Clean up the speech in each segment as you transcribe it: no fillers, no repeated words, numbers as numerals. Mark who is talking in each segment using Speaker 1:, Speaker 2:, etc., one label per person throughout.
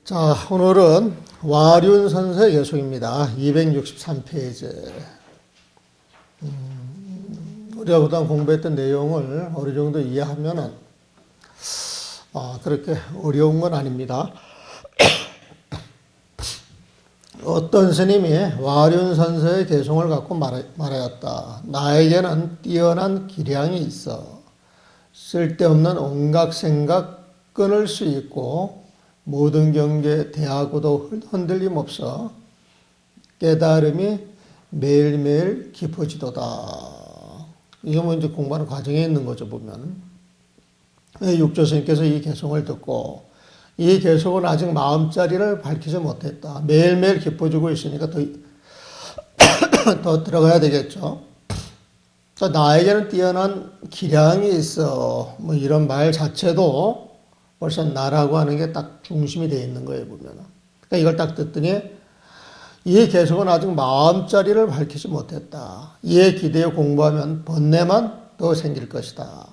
Speaker 1: 자, 오늘은 와륜선서의 계속입니다. 263페이지. 우리가 그동안 공부했던 내용을 어느 정도 이해하면은, 그렇게 어려운 건 아닙니다. 어떤 스님이 와륜선서의 개송을 갖고 말하였다. 나에게는 뛰어난 기량이 있어. 쓸데없는 온갖 생각 끊을 수 있고, 모든 경계 대하고도 흔들림 없어 깨달음이 매일매일 깊어지도다. 이게 뭐 이제 공부하는 과정에 있는 거죠, 보면. 육조스님께서 이 개송을 듣고, 이 개송은 아직 마음자리를 밝히지 못했다. 매일매일 깊어지고 있으니까 더 들어가야 되겠죠. 나에게는 뛰어난 기량이 있어. 뭐 이런 말 자체도 벌써 나라고 하는 게 딱 중심이 되어 있는 거예요, 보면. 그러니까 이걸 딱 듣더니, 이 개성은 아직 마음자리를 밝히지 못했다. 이에 기대에 공부하면 번뇌만 더 생길 것이다.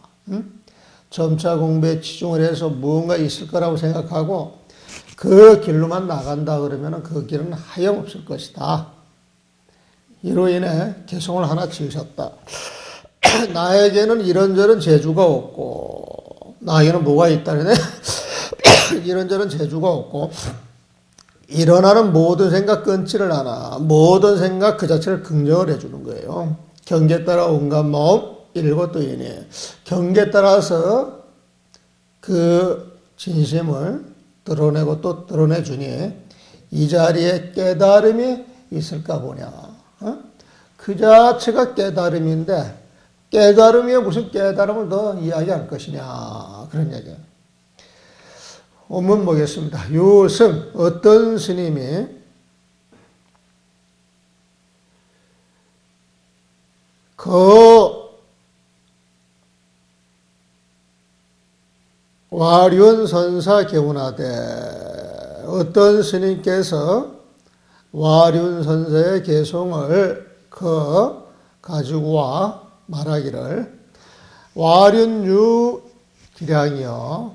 Speaker 1: 점차 공부에 치중을 해서 무언가 있을 거라고 생각하고, 그 길로만 나간다 그러면 그 길은 하염없을 것이다. 이로 인해 개성을 하나 지으셨다. 나에게는 이런저런 재주가 없고, 나에게는 뭐가 있다네? 이런저런 재주가 없고, 일어나는 모든 생각 끊지를 않아. 모든 생각 그 자체를 긍정을 해주는 거예요. 경계에 따라 온갖 마음 일고또이니, 경계에 따라서 그 진심을 드러내고 또 드러내주니 이 자리에 깨달음이 있을까 보냐. 그 자체가 깨달음인데 깨달음이야 무슨 깨달음을 더 이야기할 것이냐, 그런 얘기예요. 원문 보겠습니다. 유승, 어떤 스님이 와륜선사 개운하되, 어떤 스님께서 와륜선사의 개송을 가지고 와 말하기를, 와륜유 기량이요.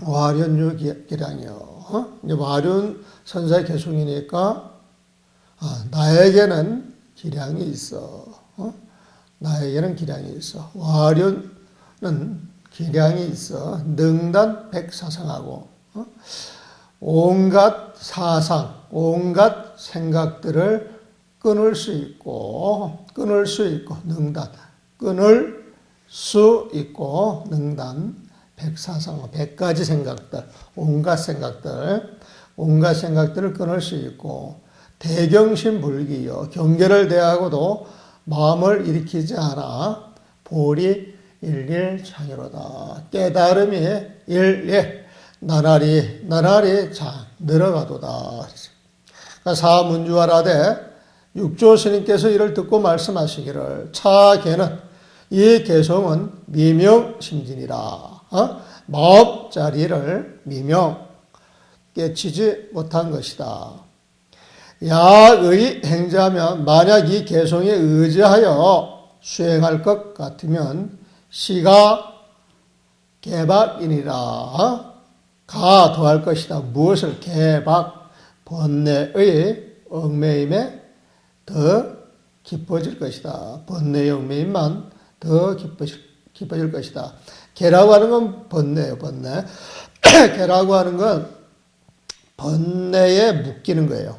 Speaker 1: 와륜유 기량이요. 이제 와륜선사의 개송이니까, 나에게는 기량이 있어. 나에게는 기량이 있어. 와륜은 기량이 있어. 능단 백사상하고, 온갖 사상, 온갖 생각들을 끊을 수 있고, 능단, 끊을 수 있고, 능단, 백사상, 100가지 생각들, 온갖 생각들을 끊을 수 있고, 대경신불기요. 경계를 대하고도 마음을 일으키지 않아 보리 일일 창이로다. 깨달음이 나날이 늘어가도다. 사문주하라되 육조 스님께서 이를 듣고 말씀하시기를, 차계는 이 개성은 미명심진이라. 마음자리를 깨치지 못한 것이다. 야의 행자면 만약 이 개성에 의지하여 수행할 것 같으면 시가 개박이니라. 더할 것이다. 무엇을? 개박, 번뇌의 얽매임에 더 깊어질 것이다. 번뇌의 얽매임만 더 깊어질 것이다. 개라고 하는 건 번뇌예요, 번뇌. 개라고 하는 건 번뇌에 묶이는 거예요.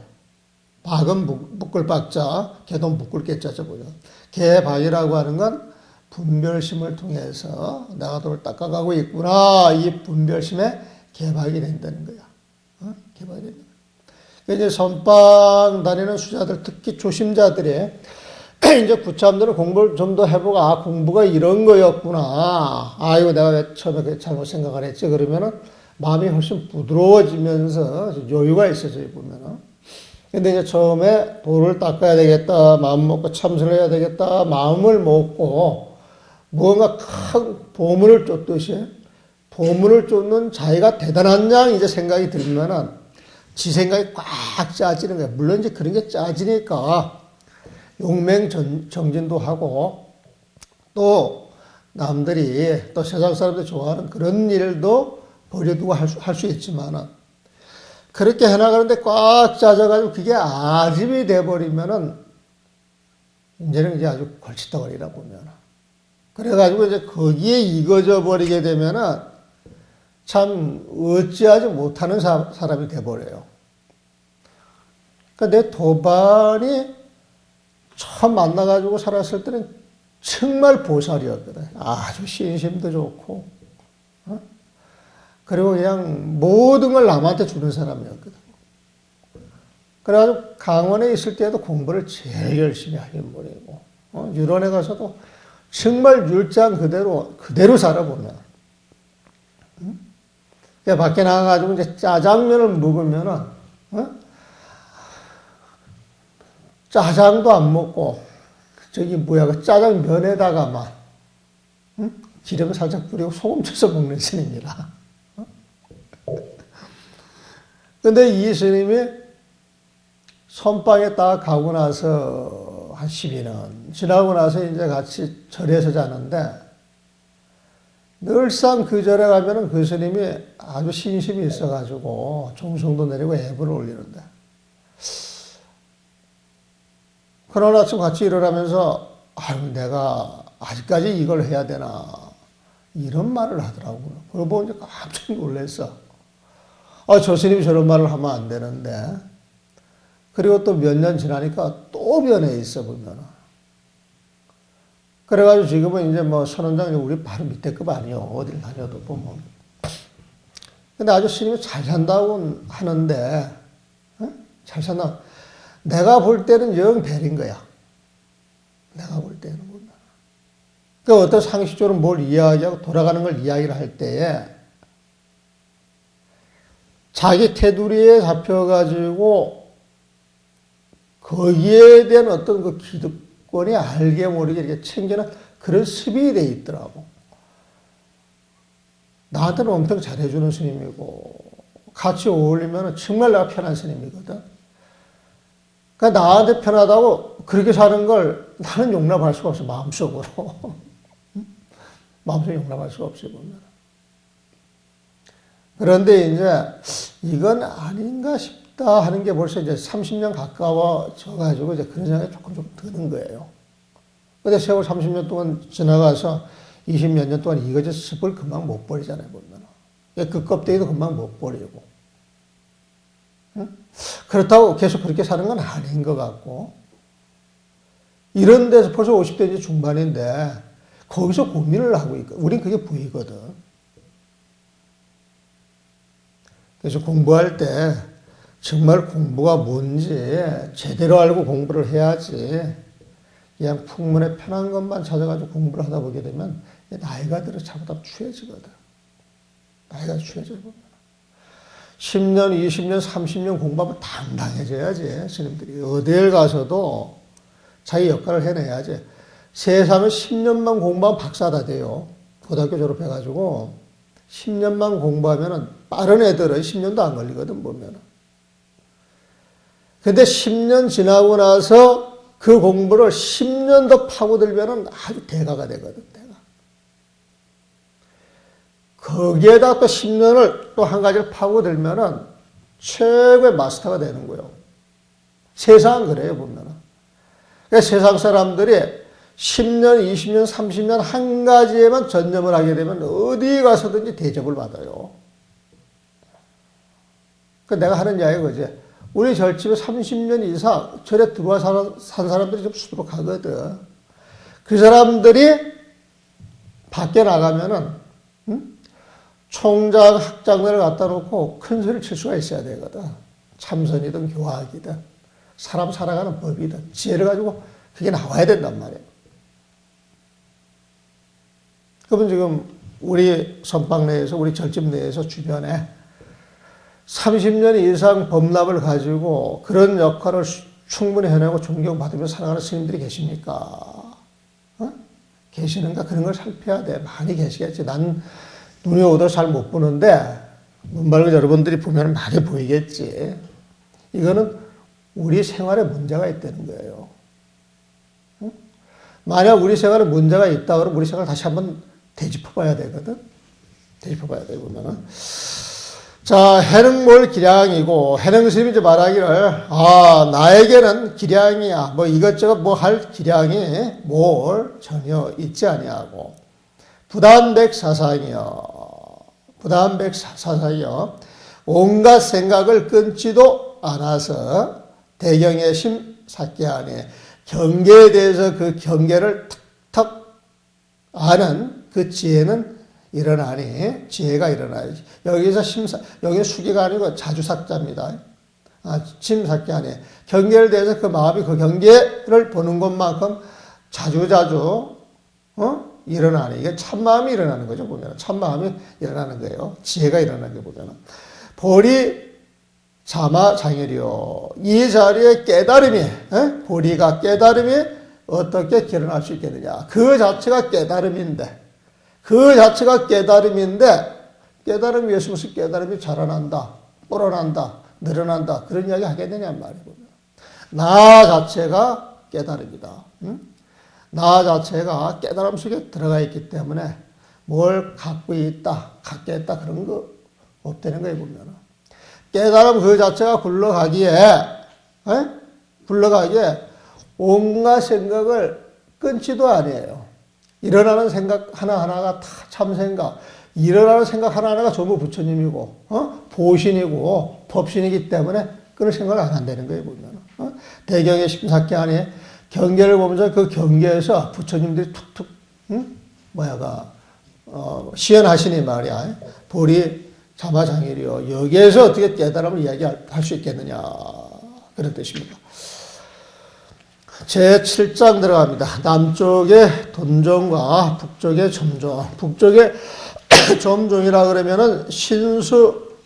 Speaker 1: 박은 묶을 박자, 개도 묶을 개자죠, 보죠. 개박이라고 하는 건 분별심을 통해서 내가 돌을 닦아가고 있구나, 이 분별심에 개박이 된다는 거야. 개박이 된다. 이제 선방 다니는 수자들, 특히 조심자들이 이제 구참들은 공부를 좀 더 해보고, 공부가 이런 거였구나. 이거 내가 왜 처음에 잘못 생각을 했지? 그러면은 마음이 훨씬 부드러워지면서 여유가 있어져요, 보면은. 근데 이제 처음에 돌을 닦아야 되겠다, 마음 먹고 참선을 해야 되겠다, 마음을 먹고 무언가 큰 보물을 쫓듯이, 보물을 쫓는 자기가 대단한 양 이제 생각이 들면은 지 생각이 꽉 짜지는 거예요. 물론 이제 그런 게 짜지니까 용맹정진도 하고, 또 남들이, 또 세상 사람들이 좋아하는 그런 일도 버려두고 할 수 있지만은, 그렇게 해나가는데 꽉 짜져가지고 그게 아집이 돼버리면은 이제는 이제 아주 골칫덩어리라 보면. 그래가지고 이제 거기에 익어져 버리게 되면은 참 어찌하지 못하는 사람이 돼버려요. 그러니까 내 도반이 처음 만나가지고 살았을 때는 정말 보살이었거든. 아주 신심도 좋고, 그리고 그냥 모든 걸 남한테 주는 사람이었거든. 그래가지고 강원에 있을 때도 공부를 제일 열심히 하는 분이고, 유론에 가서도 정말 율장 그대로 살아보면. 밖에 나가가지고 이제 짜장면을 먹으면은, 짜장도 안 먹고, 그 짜장면에다가만, 기름 살짝 뿌리고 소금 쳐서 먹는 스님이라. 근데 이 스님이 선방에 딱 가고 나서 한 12년 지나고 나서 이제 같이 절에서 자는데, 늘상 그 절에 가면은 그 스님이 아주 신심이 있어가지고 종성도 내리고 예불을 올리는데, 그러나 아침 같이 일어나면서 아유 내가 아직까지 이걸 해야 되나 이런 말을 하더라고요. 그걸 보고 이제 깜짝 놀랐어. 저 스님이 저런 말을 하면 안 되는데. 그리고 또 몇 년 지나니까 또 변해 있어 보면. 그래가지고 지금은 이제 뭐 선원장 우리 바로 밑에 급 아니요. 어딜 다녀도 보면. 근데 아주 스님이 잘 산다고 하는데, 잘 산다. 내가 볼 때는 영 벨인 거야. 내가 볼 때는 보면. 그 어떤 상식적으로 뭘 이야기하고 돌아가는 걸 이야기를 할 때에 자기 테두리에 잡혀가지고 거기에 대한 어떤 그 기득권이 알게 모르게 이렇게 챙기는 그런 습이 돼 있더라고. 나한테는 엄청 잘해주는 스님이고 같이 어울리면 정말 내가 편한 스님이거든. 그러니까 나한테 편하다고 그렇게 사는 걸 나는 용납할 수가 없어, 마음속으로. 마음속으로 용납할 수가 없어요, 보면. 그런데 이제 이건 아닌가 싶다 하는 게 벌써 이제 30년 가까워져가지고 이제 그런 생각이 조금 드는 거예요. 근데 세월 30년 동안 지나가서 20몇 년 동안 이거저 습을 금방 못 버리잖아요, 보면. 그 껍데기도 금방 못 버리고. 그렇다고 계속 그렇게 사는 건 아닌 것 같고, 이런 데서 벌써 50대 이제 중반인데, 거기서 고민을 하고 있거든. 우린 그게 보이거든. 그래서 공부할 때, 정말 공부가 뭔지 제대로 알고 공부를 해야지, 그냥 풍문에 편한 것만 찾아가지고 공부를 하다 보게 되면, 나이가 들어 잘못하면 추해지거든. 나이가 추해져요. 10년, 20년, 30년 공부하면 당당해져야지, 스님들이. 어딜 가서도 자기 역할을 해내야지. 세상은 10년만 공부하면 박사 다 돼요. 고등학교 졸업해가지고 10년만 공부하면은 빠른 애들은 10년도 안 걸리거든, 보면은. 근데 10년 지나고 나서 그 공부를 10년 더 파고들면은 아주 대가가 되거든, 대가. 거기에다 또 10년을 또 한 가지를 파고들면은 최고의 마스터가 되는 거예요. 세상은 그래요, 보면은. 그러니까 세상 사람들이 10년, 20년, 30년 한 가지에만 전념을 하게 되면 어디 가서든지 대접을 받아요. 그러니까 내가 하는 이야기가 그지. 우리 절집에 30년 이상 절에 들어와 산 사람들이 좀 수두룩하거든. 그 사람들이 밖에 나가면은, 총장, 학장들을 갖다 놓고 큰 소리를 칠 수가 있어야 되거든. 참선이든 교학이든 사람 살아가는 법이든 지혜를 가지고 그게 나와야 된단 말이에요. 그러면 지금 우리 선방 내에서, 우리 절집 내에서 주변에 30년 이상 법납을 가지고 그런 역할을 충분히 해내고 존경받으며 살아가는 스님들이 계십니까? 계시는가? 그런 걸 살펴야 돼. 많이 계시겠지. 난 눈이 오더 잘 못 보는데 눈 밝은 여러분들이 보면 많이 보이겠지. 이거는 우리 생활에 문제가 있다는 거예요. 만약 우리 생활에 문제가 있다 그러면 우리 생활 다시 한번 되짚어 봐야 되거든. 되짚어 봐야 돼, 보면은. 자, 해는 뭘 기량이고, 해능 스님이 이제 말하기를, 나에게는 기량이야. 뭐 이것저것 뭐 할 기량이 뭘 전혀 있지 아니하고, 부담백 사상이여. 온갖 생각을 끊지도 않아서 대경의 심사께하네. 경계에 대해서 그 경계를 탁탁 아는 그 지혜는 일어나니, 지혜가 일어나야지. 여기서 여기 수기가 아니고 자주삭자입니다. 심사께하네. 경계에 대해서 그 마음이 그 경계를 보는 것만큼 자주자주, 일어나네. 이게 참마음이 일어나는 거죠, 보면. 참마음이 일어나는 거예요. 지혜가 일어나는 게 보면. 보리 자마장일이요. 이 자리에 깨달음이, 보리가 깨달음이 어떻게 일어날 수 있겠느냐. 그 자체가 깨달음인데, 깨달음 위해서 무슨 깨달음이 자라난다, 불어난다, 늘어난다, 그런 이야기 하겠느냐 말이에요. 나 자체가 깨달음이다. 나 자체가 깨달음 속에 들어가 있기 때문에 뭘 갖고 있다, 갖게 했다, 그런 거 없다는 거예요, 보면. 깨달음 그 자체가 굴러가기에 온갖 생각을 끊지도 아니에요. 일어나는 생각 하나하나가 다 참생각, 일어나는 생각 하나하나가 전부 부처님이고, 보신이고, 법신이기 때문에 그런 생각을 안 한다는 거예요, 보면. 대경의 심사께하니 경계를 보면서 그 경계에서 부처님들이 툭툭, 시연하시니 말이야. 보리 자마장일이요. 여기에서 어떻게 깨달음을 이야기할 수 있겠느냐. 그런 뜻입니다. 제7장 들어갑니다. 남쪽의 돈종과 북쪽의 점종. 북쪽의 점종이라 그러면은 신수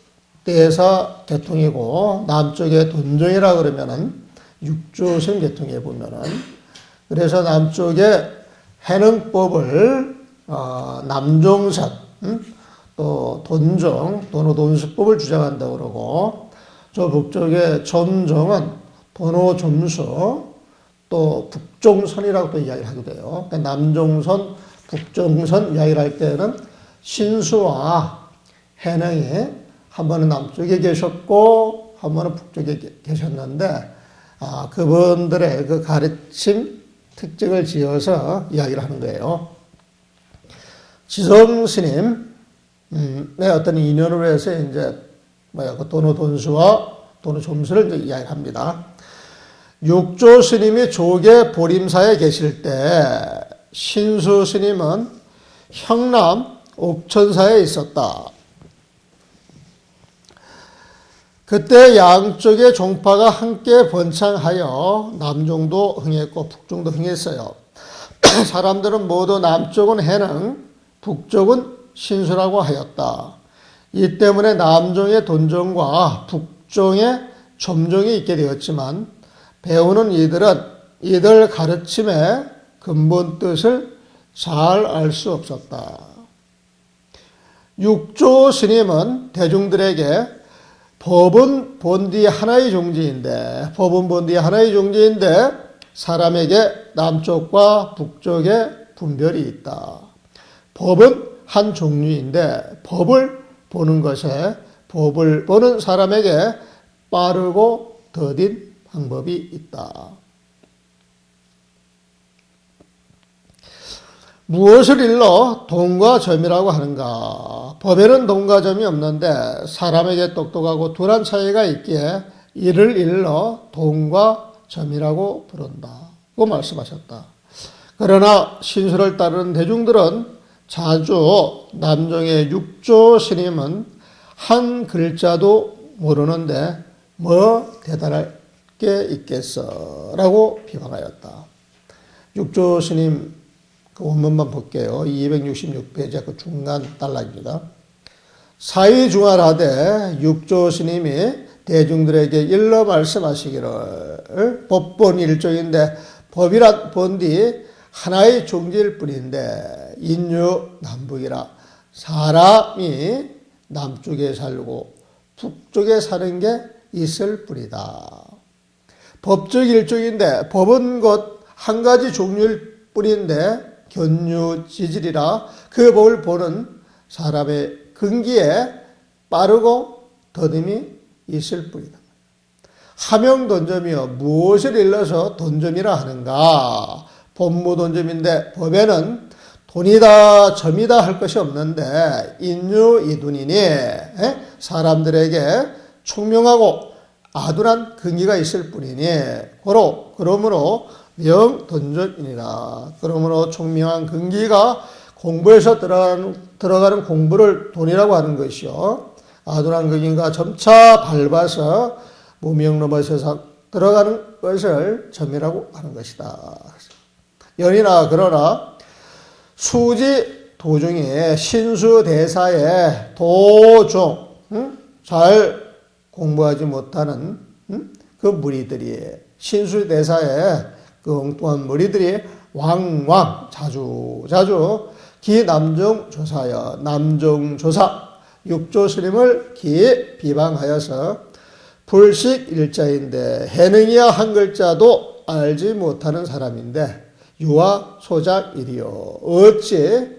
Speaker 1: 대사 계통이고, 남쪽의 돈종이라 그러면은 육조신 계통에 보면은, 그래서 남쪽의 해능법을 남종선, 또 돈종, 도노돈수법을 주장한다고 그러고, 저 북쪽의 점종은 도노점수, 또 북종선이라고 또 이야기를 하게 돼요. 그러니까 남종선, 북종선 이야기를 할 때는 신수와 해능이 한 번은 남쪽에 계셨고 한 번은 북쪽에 계셨는데, 그분들의 그 가르침 특징을 지어서 이야기를 하는 거예요. 지성스님의 어떤 인연으로 해서 이제 그 도노돈수와 도노점수를 이제 이야기를 합니다. 육조 스님이 조계 보림사에 계실 때 신수 스님은 형남 옥천사에 있었다. 그때 양쪽의 종파가 함께 번창하여 남종도 흥했고 북종도 흥했어요. 사람들은 모두 남쪽은 해능, 북쪽은 신수라고 하였다. 이 때문에 남종의 돈종과 북종의 점종이 있게 되었지만, 배우는 이들은 이들 가르침의 근본 뜻을 잘 알 수 없었다. 육조 스님은 대중들에게 법은 본디 하나의 종지인데, 사람에게 남쪽과 북쪽의 분별이 있다. 법은 한 종류인데, 법을 보는 사람에게 빠르고 더딘 방법이 있다. 무엇을 일러 동과 점이라고 하는가? 법에는 동과 점이 없는데 사람에게 똑똑하고 둔한 차이가 있기에 이를 일러 동과 점이라고 부른다고 말씀하셨다. 그러나 신수를 따르는 대중들은 자주 남종의 육조 스님은 한 글자도 모르는데 뭐 대단할 게 있겠어 라고 비방하였다. 육조 스님 그 원문만 볼게요. 266페이지 그 중간 단락입니다. 사위중하라되 육조 스님이 대중들에게 일러 말씀하시기를, 법본 일종인데 법이란 본디 하나의 종지일 뿐인데 인유남북이라, 사람이 남쪽에 살고 북쪽에 사는 게 있을 뿐이다. 법적 일종인데 법은 곧 한 가지 종류일 뿐인데 견유지질이라, 그 법을 보는 사람의 근기에 빠르고 더듬이 있을 뿐이다. 하명 돈점이여 무엇을 일러서 돈점이라 하는가? 법무 돈점인데 법에는 돈이다 점이다 할 것이 없는데 인유이둔이니 사람들에게 총명하고 아둔한 근기가 있을 뿐이니 그러므로 명돈점이니라. 그러므로 총명한 근기가 공부에서 들어가는 공부를 돈이라고 하는 것이요. 아둔한 근기가 점차 밟아서 무명로의 세상 들어가는 것을 점이라고 하는 것이다. 연이나 그러나 수지 도중에 신수대사에 도중 잘 공부하지 못하는 그 무리들이 신수대사에 그 엉뚱한 무리들이 왕왕 자주 기남정조사여 남정조사 육조스님을 비방하여서 불식일자인데 해능이야 한 글자도 알지 못하는 사람인데 유아 소작일이요 어찌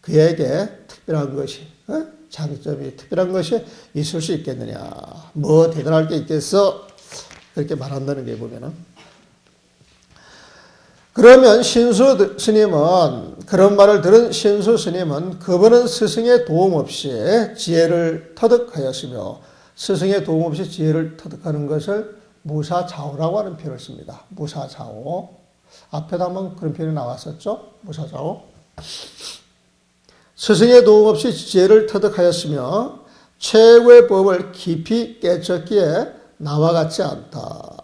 Speaker 1: 그에게 특별한 것이 장점이 특별한 것이 있을 수 있겠느냐. 뭐 대단할 게 있겠어? 그렇게 말한다는 게 보면은. 그러면 신수 스님은 그런 말을 들은 신수 스님은 그분은 스승의 도움 없이 지혜를 터득하였으며 스승의 도움 없이 지혜를 터득하는 것을 무사자오라고 하는 표현을 씁니다. 무사자오. 앞에도 한번 그런 표현이 나왔었죠. 무사자오. 스승의 도움 없이 지혜를 터득하였으며 최고의 법을 깊이 깨쳤기에 나와 같지 않다.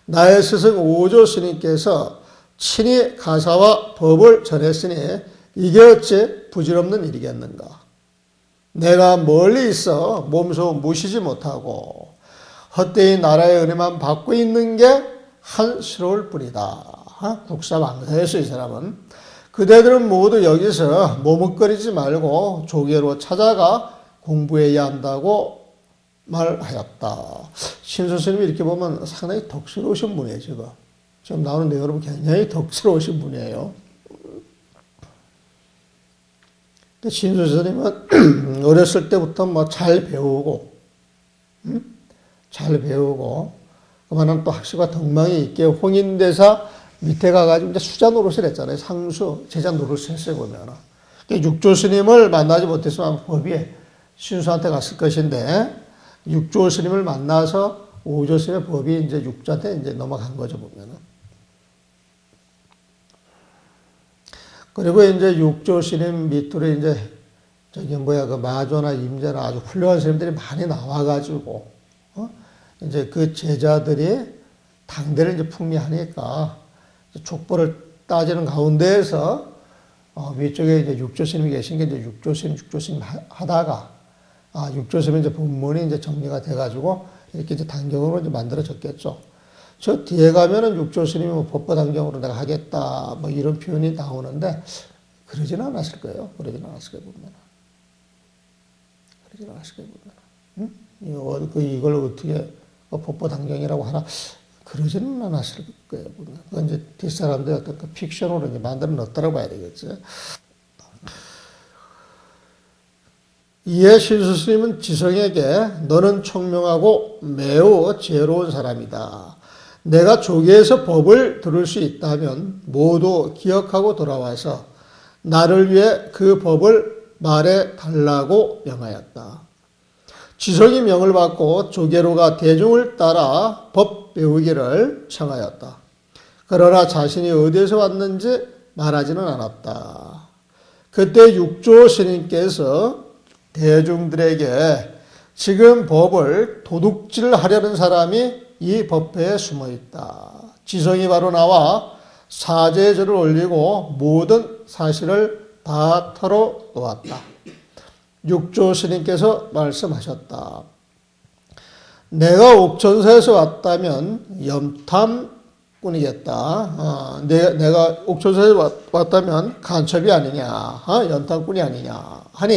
Speaker 1: 나의 스승 오조 스님께서 친히 가사와 법을 전했으니 이게 어찌 부질없는 일이겠는가. 내가 멀리 있어 몸소 모시지 못하고 헛되이 나라의 은혜만 받고 있는 게 한스러울 뿐이다. 국사망사에서 이 사람은 그대들은 모두 여기서 머뭇거리지 말고 조계로 찾아가 공부해야 한다고 말하였다. 신수스님이 이렇게 보면 상당히 덕스러우신 분이에요. 지금 나오는 내용은 굉장히 덕스러우신 분이에요. 신수스님은 어렸을 때부터 뭐 잘 배우고 그만한 또 학식과 덕망이 있게 홍인대사 밑에 가가지고 이제 수자 노릇을 했잖아요. 상수, 제자 노릇을 했어요, 보면. 육조 스님을 만나지 못했으면 법이 신수한테 갔을 것인데, 육조 스님을 만나서 오조 스님의 법이 이제 육조한테 이제 넘어간 거죠, 보면은. 그리고 이제 육조 스님 밑으로 이제, 그 마조나 임자나 아주 훌륭한 스님들이 많이 나와가지고, 이제 그 제자들이 당대를 이제 풍미하니까, 족보를 따지는 가운데에서 위쪽에 이제 육조스님이 계신 게 이제 육조스님 하다가 육조스님 이제 본문이 이제 정리가 돼가지고 이렇게 이제 단경으로 이제 만들어졌겠죠. 저 뒤에 가면은 육조스님이 뭐 법보 단경으로 내가 하겠다 뭐 이런 표현이 나오는데 그러지는 않았을 거예요. 그러지는 않았을 거예요 보면. 이걸 어떻게 법보 단경이라고 하나? 그러지는 않았을 거예요. 그건 이제 뒷사람들 어떤 그 픽션으로 이제 만들어 놨다고 봐야 되겠죠. 이에 신수스님은 지성에게 너는 총명하고 매우 지혜로운 사람이다. 내가 조계에서 법을 들을 수 있다면 모두 기억하고 돌아와서 나를 위해 그 법을 말해 달라고 명하였다. 지성이 명을 받고 조계로가 대중을 따라 법 배우기를 청하였다. 그러나 자신이 어디에서 왔는지 말하지는 않았다. 그때 육조 스님께서 대중들에게 지금 법을 도둑질하려는 사람이 이 법회에 숨어 있다. 지성이 바로 나와 사죄절을 올리고 모든 사실을 다 털어놓았다. 육조 스님께서 말씀하셨다. 내가 옥천사에서 왔다면 염탐꾼이겠다. 내가 옥천사에서 왔다면 간첩이 아니냐, 염탐꾼이 아니냐 하니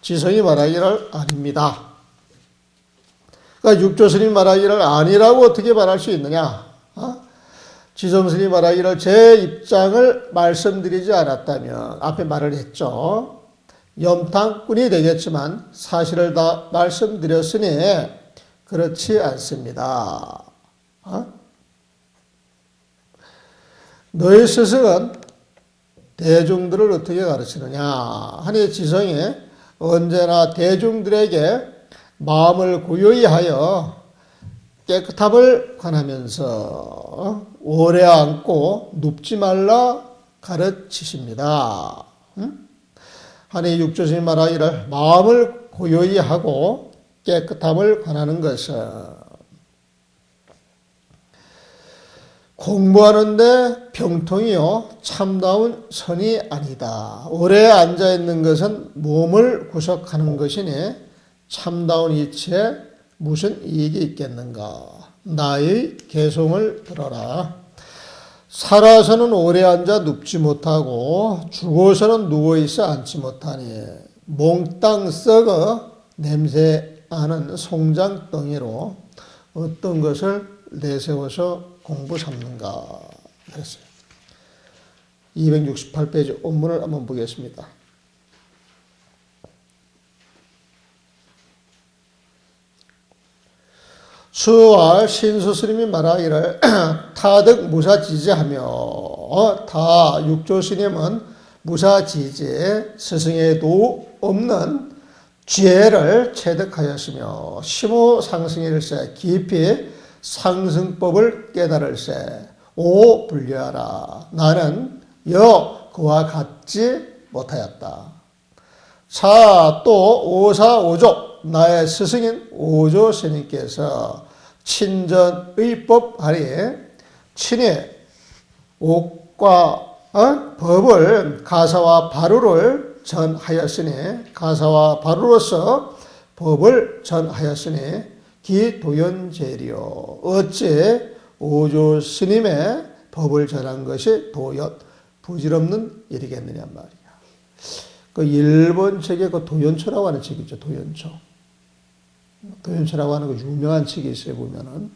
Speaker 1: 지성이 말하기를 아닙니다. 그러니까 육조스님이 말하기를 아니라고 어떻게 말할 수 있느냐? 지성스님이 말하기를 제 입장을 말씀드리지 않았다면 앞에 말을 했죠. 염탕꾼이 되겠지만 사실을 다 말씀드렸으니 그렇지 않습니다. 너희 스승은 대중들을 어떻게 가르치느냐 하니 지성이 언제나 대중들에게 마음을 고요히 하여 깨끗함을 관하면서 오래 앉고 눕지 말라 가르치십니다. 하니 육조스님 말하기를 마음을 고요히 하고 깨끗함을 관하는 것은 공부하는데 병통이요 참다운 선이 아니다. 오래 앉아있는 것은 몸을 구속하는 것이니 참다운 이치에 무슨 이익이 있겠는가. 나의 개송을 들어라. 살아서는 오래 앉아 눕지 못하고 죽어서는 누워있어 앉지 못하니 몽땅 썩어 냄새나는 송장덩이로 어떤 것을 내세워서 공부 삼는가 그랬어요. 268페이지 원문을 한번 보겠습니다. 수월 신수스님이 말하기를 타득 무사지지하며 타 육조스님은 무사지지 스승에도 없는 지혜를 체득하였으며 심호상승일세 깊이 상승법을 깨달을세. 오 불려하라. 나는 여 그와 같지 못하였다. 자 또 오사오조 나의 스승인 오조 스님께서 친전의법 하리 친히 옥과 법을 가사와 바루를 전하였으니 가사와 바루로서 법을 전하였으니 기도연제리요. 어째 오조 스님의 법을 전한 것이 도연 부질없는 일이겠느냐 말이야. 그 일본 책에 그 도연초라고 하는 책 있죠. 도연초. 도연초라고 하는 그 유명한 책이 있어요. 보면은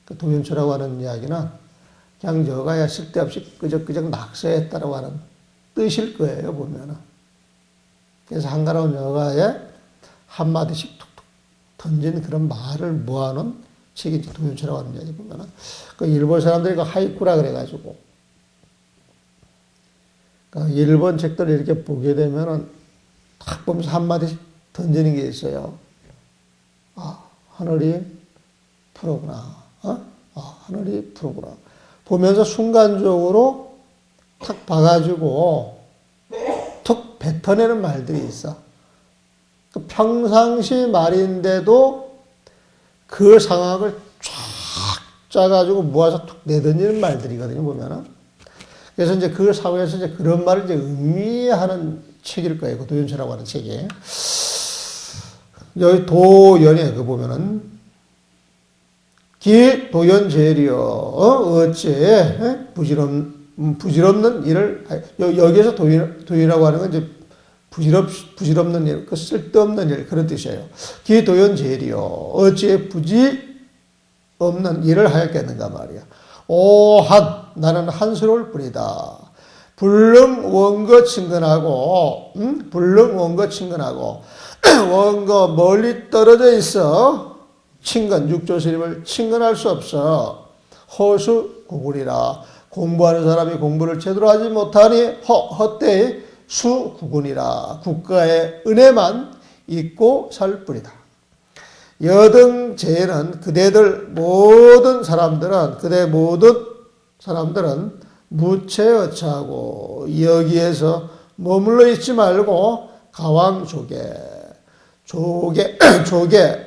Speaker 1: 그 도연초라고 하는 이야기는 그냥 여가야 쓸데없이 끄적끄적 낙서했다라고 하는 뜻일 거예요. 보면은. 그래서 한가로운 여가에 한마디씩 툭툭 던진 그런 말을 모아놓은 책이 도연초라고 하는 이야기 보면은 그 일본 사람들이 그 하이쿠라 그래가지고 그러니까 일본 책들을 이렇게 보게 되면은 딱 보면서 한마디씩 던지는 게 있어요. 아, 하늘이 푸르구나. 하늘이 푸르구나. 보면서 순간적으로 탁 봐가지고 툭 뱉어내는 말들이 있어. 그 평상시 말인데도 그 상황을 쫙 짜가지고 모아서 툭 내던지는 말들이거든요, 보면은. 그래서 이제 그 사회에서 이제 그런 말을 이제 의미하는 책일 거예요. 그 도연초라고 하는 책이. 여기 도연에 그 보면은 기 도연제리여 어째 부질없는 일을 여기에서 도연이라고 하는 건 이제 부질없는 일, 그 쓸데없는 일 그런 뜻이에요. 기 도연제리여 어째 부질없는 일을 하였겠는가 말이야. 오한 나는 한스러울 뿐이다. 불능 원거 친근하고 원거 멀리 떨어져 있어 친근 육조스님을 친근할 수 없어. 허수 구군이라 공부하는 사람이 공부를 제대로 하지 못하니 헛되이 수구군이라 국가의 은혜만 잊고 살 뿐이다. 여등 제는 그대 모든 사람들은 무체어처하고 여기에서 머물러 있지 말고 가왕조계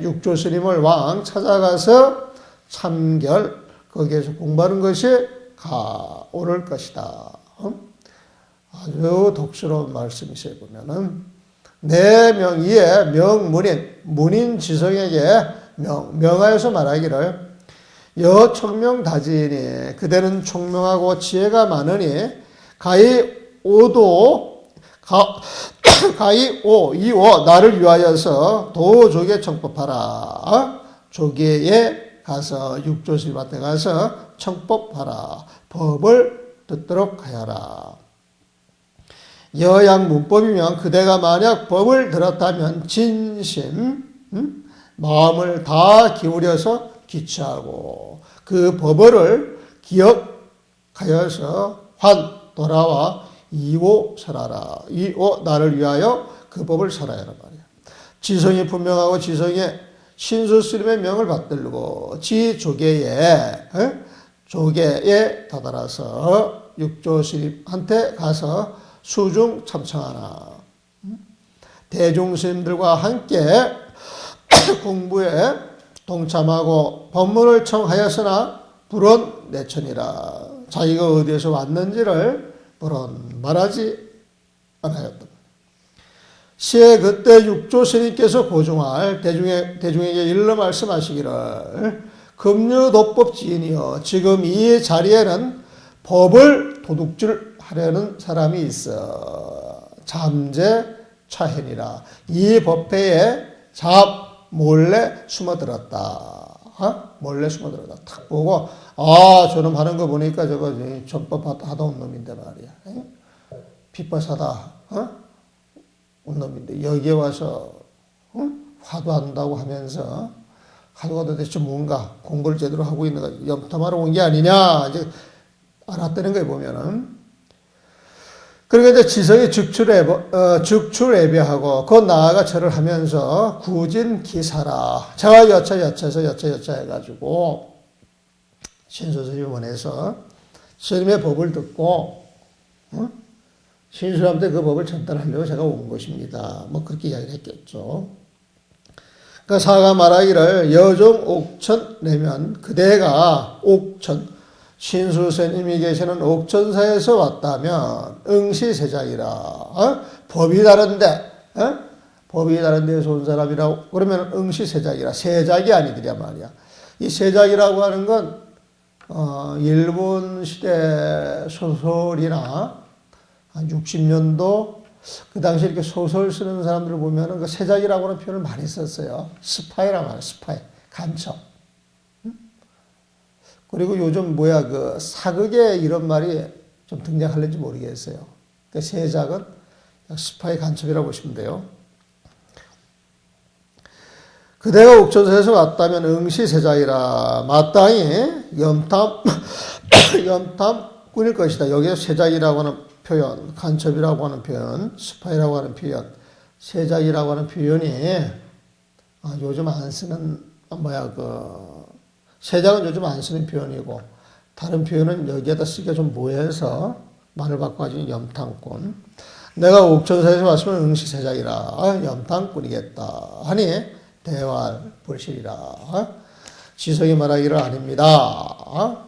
Speaker 1: 육조스님을 왕 찾아가서 참결 거기에서 공부하는 것이 옳을 것이다. 아주 독스러운 말씀이세요. 보면은 내 명의의 문인 지성에게 명하여서 말하기를 여 총명다지이니 그대는 총명하고 지혜가 많으니 이오 나를 위하여서 도조계 청법하라. 조계에 가서 육조스님한테 가서 청법하라. 법을 듣도록 하여라. 여양 문법이면 그대가 만약 법을 들었다면 진심 마음을 다 기울여서 기취하고 그 법을 기억하여서 돌아와 이오 설하라. 이오 나를 위하여 그 법을 설하라 말이야. 지성이 분명하고 지성의 신수스님의 명을 받들고 지 조계에 다다라서 육조스님한테 가서 수중 참청하나. 대중스님들과 함께 공부에 동참하고 법문을 청하였으나 불언 내천이라. 자기가 어디에서 왔는지를 불언 말하지 않았다. 시에 그때 육조스님께서 고중할 대중에게 일러 말씀하시기를 금류도법 지인이여 지금 이 자리에는 법을 도둑질하려는 사람이 있어 잠재 차현이라. 이 법회에 몰래 숨어들었다. 몰래 숨어들었다. 탁 보고 저놈 하는 거 보니까 저거 전법 하다 온 놈인데 말이야. 빗바사다 온 놈인데 여기에 와서 화두한다고 하면서 화두가 도대체 뭔가 공부를 제대로 하고 있는가 염탐하러 온 게 아니냐 이제 알았다는 거에 보면은. 그러니까 이제 지성이 즉출예배하고 그 나아가 절을 하면서 구진기사라. 자가 여차해서 해가지고 신수스님이 원해서 스님의 법을 듣고 신수한테 그 법을 전달하려고 제가 온 것입니다. 뭐 그렇게 이야기를 했겠죠. 그러니까 사가 말하기를 여종 옥천 내면 그대가 옥천 신수스님이 계시는 옥천사에서 왔다면 응시세작이라. 법이 다른데 법이 다른 데서 온 사람이라고 그러면 응시세작이라. 세작이 아니더랴 말이야. 이 세작이라고 하는 건 일본 시대 소설이나 한 60년도 그 당시 이렇게 소설 쓰는 사람들을 보면은 그 세작이라고 하는 표현을 많이 썼어요. 스파이라 말이야. 스파이. 간첩. 그리고 요즘 그 사극에 이런 말이 좀 등장할는지 모르겠어요. 그 세작은 스파이 간첩이라고 보시면 돼요. 그대가 옥천사에서 왔다면 응시세작이라. 마땅히 염탐꾼일 것이다. 여기에 세작이라고 하는 표현, 간첩이라고 하는 표현, 스파이라고 하는 표현, 세작이라고 하는 표현이 요즘 안 쓰는 세작은 요즘 안 쓰는 표현이고 다른 표현은 여기에다 쓰기가 좀 모해서 말을 바꿔가지고 염탐꾼. 내가 옥천사에서 왔으면 응시세작이라. 염탐꾼이겠다 하니 대활 불실이라. 지성이 말하기를 아닙니다.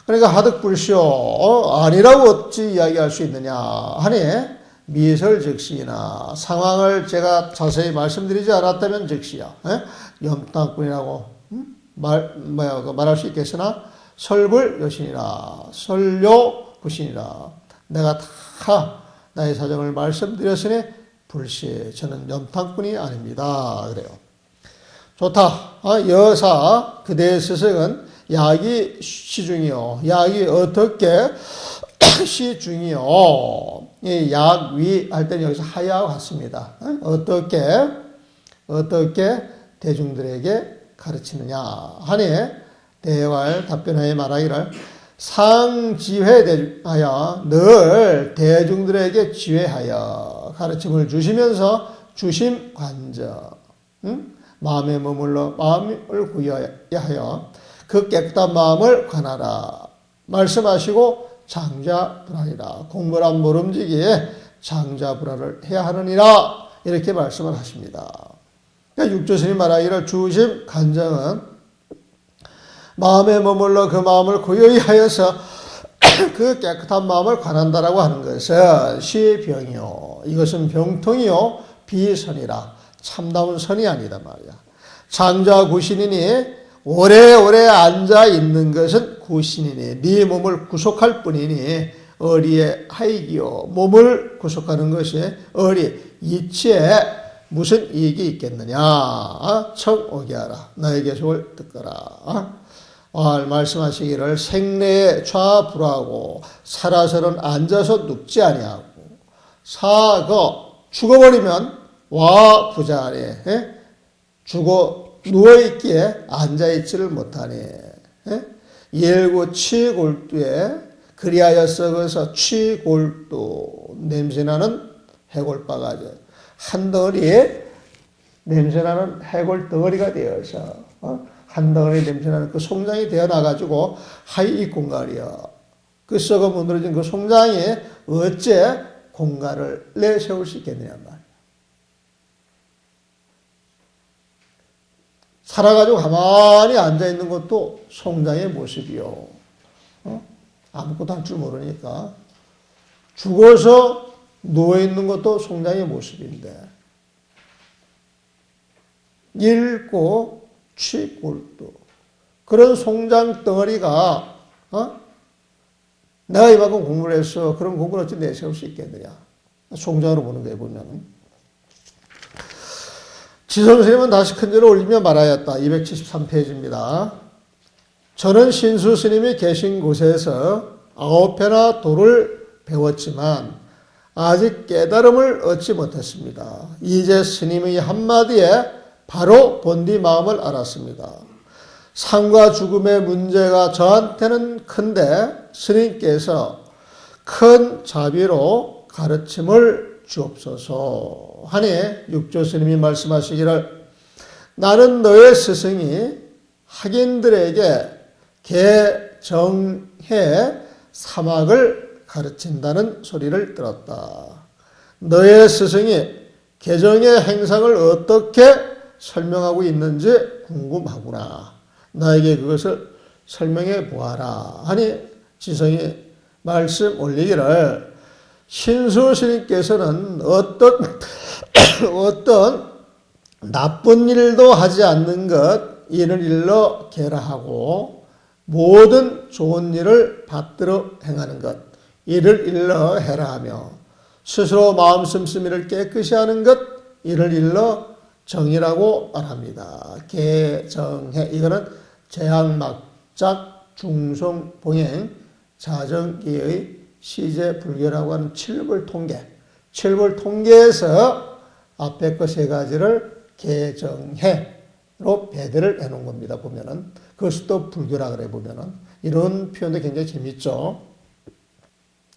Speaker 1: 그러니까 하득불시오. 아니라고 어찌 이야기할 수 있느냐 하니 미설즉시나 상황을 제가 자세히 말씀드리지 않았다면 즉시야. 염탐꾼이라고 말할 수 있겠으나 설불 여신이라. 설료 부신이라. 내가 다 나의 사정을 말씀드렸으니 불시 저는 염탐꾼이 아닙니다. 그래요. 좋다. 여사 그대의 스승은 야기 시중이요. 야기 어떻게 시중이요. 이 약위 할 때는 여기서 하야와 같습니다. 어떻게 대중들에게 가르치느냐 하니 대활 답변하여 말하기를 상지회하여 늘 대중들에게 지회하여 가르침을 주시면서 주심관저 마음에 머물러 마음을 구해야 하여 그 깨끗한 마음을 관하라 말씀하시고 장자불하리라. 공부란 모름지기에 장자불하를 해야 하느니라 이렇게 말씀을 하십니다. 그러니까 육조스님 말하기를 주심 간정은 마음에 머물러 그 마음을 고요히 하여서 그 깨끗한 마음을 관한다라고 하는 것은 시병이요. 이것은 병통이요. 비선이라. 참다운 선이 아니다 말이야. 장자 구신이니 오래오래 앉아 있는 것은 구신이니 네 몸을 구속할 뿐이니 어리의 하이기요. 몸을 구속하는 것이 어리 이치에 무슨 이익이 있겠느냐. 청오게 하라. 나의 계속을 듣거라. 말씀하시기를 생내에 좌불하고 살아서는 앉아서 눕지 아니하고 사거 죽어버리면 와 부자하니 죽어 누워있기에 앉아있지를 못하니 일구 취골두에 그리하여 썩어서 취골두 냄새나는 해골바가지 한 덩어리에 냄새나는 해골 덩어리가 되어서 한 덩어리 냄새나는 그 송장이 되어나가지고 하이 공갈이여 그 썩어 무너진 그 송장에 어째 공갈을 내세울 수 있겠느냐 말이야. 살아가지고 가만히 앉아있는 것도 송장의 모습이요. 아무것도 할 줄 모르니까. 죽어서 누워있는 것도 송장의 모습인데. 읽고 취골두. 그런 송장 덩어리가, 내가 이만큼 공부를 해서 그런 공부를 어찌 내세울 수 있겠느냐. 송장으로 보는 거에 보면은. 지성스님은 다시 큰절을 올리며 말하였다. 273페이지입니다. 저는 신수 스님이 계신 곳에서 9회나 도를 배웠지만 아직 깨달음을 얻지 못했습니다. 이제 스님의 한마디에 바로 본디 마음을 알았습니다. 삶과 죽음의 문제가 저한테는 큰데 스님께서 큰 자비로 가르침을 주옵소서 하니 육조 스님이 말씀하시기를 나는 너의 스승이 학인들에게 개정해 사막을 가르친다는 소리를 들었다. 너의 스승이 개정의 행상을 어떻게 설명하고 있는지 궁금하구나. 나에게 그것을 설명해 보아라 하니 지성이 말씀 올리기를 신수 스님께서는 어떤 나쁜 일도 하지 않는 것 이를 일러 계라하고 모든 좋은 일을 받들어 행하는 것 이를 일러 해라하며 스스로 마음 씀씀이를 깨끗이 하는 것 이를 일러 정이라고 말합니다. 개정해 이거는 재학막작 중송봉행 자정기의 시제불교라고 하는 칠불통계 칠불통계에서 앞에 거 세 가지를 개정해로 배대를 해놓은 겁니다. 보면은 그것도 불교라 그래 보면은 이런 표현도 굉장히 재밌죠.